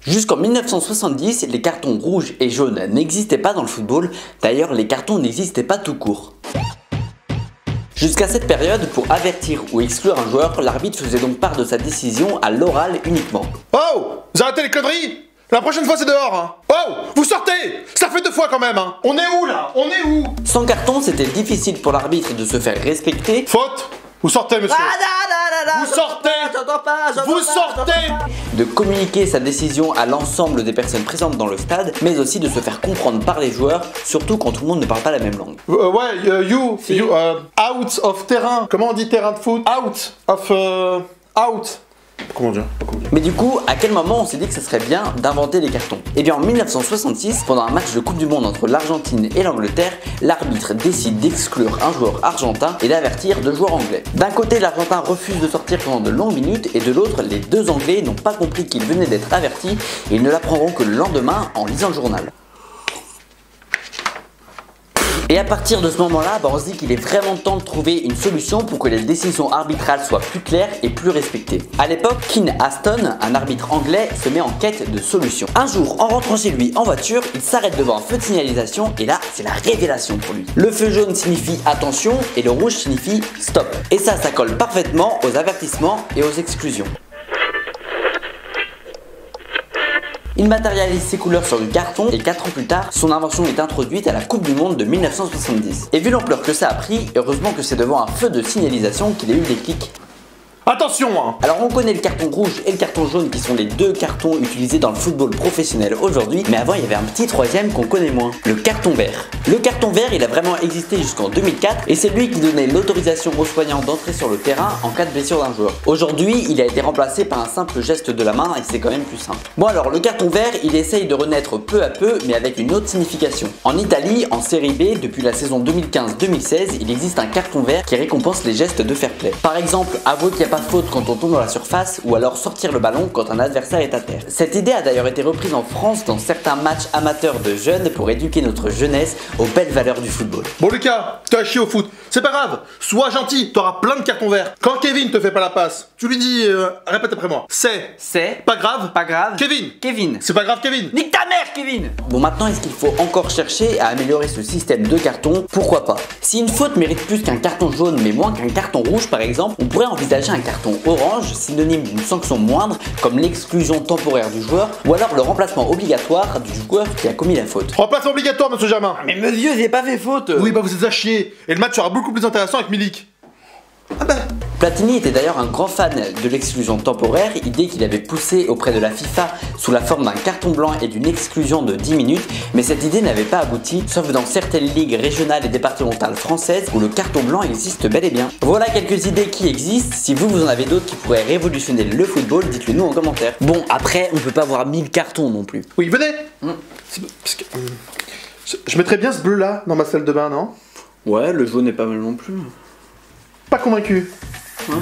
Jusqu'en 1970, les cartons rouges et jaunes n'existaient pas dans le football, d'ailleurs les cartons n'existaient pas tout court. Jusqu'à cette période, pour avertir ou exclure un joueur, l'arbitre faisait donc part de sa décision à l'oral uniquement. Oh, vous arrêtez les conneries. La prochaine fois c'est dehors hein. Oh, vous sortez. Ça fait 2 fois quand même hein. On est où là? On est où? Sans carton, c'était difficile pour l'arbitre de se faire respecter. Faute. Vous sortez monsieur. Vous sortez. Vous sortez. De communiquer sa décision à l'ensemble des personnes présentes dans le stade, mais aussi de se faire comprendre par les joueurs, surtout quand tout le monde ne parle pas la même langue. Out of terrain. Comment on dit terrain de foot? Out of out. Comment dire? Mais du coup, à quel moment on s'est dit que ça serait bien d'inventer les cartons? Et bien en 1966, pendant un match de Coupe du Monde entre l'Argentine et l'Angleterre, l'arbitre décide d'exclure un joueur argentin et d'avertir 2 joueurs anglais. D'un côté, l'Argentin refuse de sortir pendant de longues minutes et de l'autre, les 2 Anglais n'ont pas compris qu'ils venaient d'être avertis et ils ne l'apprendront que le lendemain en lisant le journal. Et à partir de ce moment-là, on se dit qu'il est vraiment temps de trouver une solution pour que les décisions arbitrales soient plus claires et plus respectées. A l'époque, Keane Aston, un arbitre anglais, se met en quête de solutions. Un jour, en rentrant chez lui en voiture, il s'arrête devant un feu de signalisation et là, c'est la révélation pour lui. Le feu jaune signifie attention et le rouge signifie stop. Et ça colle parfaitement aux avertissements et aux exclusions. Il matérialise ses couleurs sur du carton et 4 ans plus tard, son invention est introduite à la Coupe du Monde de 1970. Et vu l'ampleur que ça a pris, heureusement que c'est devant un feu de signalisation qu'il a eu le déclic. Attention hein. Alors on connaît le carton rouge et le carton jaune qui sont les 2 cartons utilisés dans le football professionnel aujourd'hui, mais avant il y avait un petit troisième qu'on connaît moins, le carton vert. Le carton vert il a vraiment existé jusqu'en 2004 et c'est lui qui donnait l'autorisation aux soignants d'entrer sur le terrain en cas de blessure d'un joueur. Aujourd'hui il a été remplacé par un simple geste de la main et c'est quand même plus simple. Bon alors le carton vert il essaye de renaître peu à peu mais avec une autre signification. En Italie, en série B, depuis la saison 2015-2016, il existe un carton vert qui récompense les gestes de fair play. Par exemple, avouer qu'il n'y a pas faute quand on tombe dans la surface ou alors sortir le ballon quand un adversaire est à terre. Cette idée a d'ailleurs été reprise en France dans certains matchs amateurs de jeunes pour éduquer notre jeunesse aux belles valeurs du football. Bon Lucas, t'as chier au foot. C'est pas grave, sois gentil, t'auras plein de cartons verts. Quand Kevin te fait pas la passe, tu lui dis, répète après moi. C'est pas grave. Kevin. C'est pas grave Kevin. Nique ta mère Kevin. Bon maintenant est-ce qu'il faut encore chercher à améliorer ce système de cartons? Pourquoi pas. Si une faute mérite plus qu'un carton jaune mais moins qu'un carton rouge par exemple, on pourrait envisager un carton orange, synonyme d'une sanction moindre, comme l'exclusion temporaire du joueur, ou alors le remplacement obligatoire du joueur qui a commis la faute. Remplacement obligatoire, monsieur Germain. Mais monsieur, j'ai pas fait faute. Oui, bah vous êtes à chier. Et le match sera beaucoup plus intéressant avec Milik. Ah bah. Platini était d'ailleurs un grand fan de l'exclusion temporaire, idée qu'il avait poussée auprès de la FIFA sous la forme d'un carton blanc et d'une exclusion de 10 minutes, mais cette idée n'avait pas abouti, sauf dans certaines ligues régionales et départementales françaises où le carton blanc existe bel et bien. Voilà quelques idées qui existent, si vous en avez d'autres qui pourraient révolutionner le football, dites-le nous en commentaire. Bon, après, on peut pas avoir 1000 cartons non plus. Oui, venez. Parce que, je mettrais bien ce bleu là dans ma salle de bain, non? Ouais, le jaune est pas mal non plus. Pas convaincu. Hein?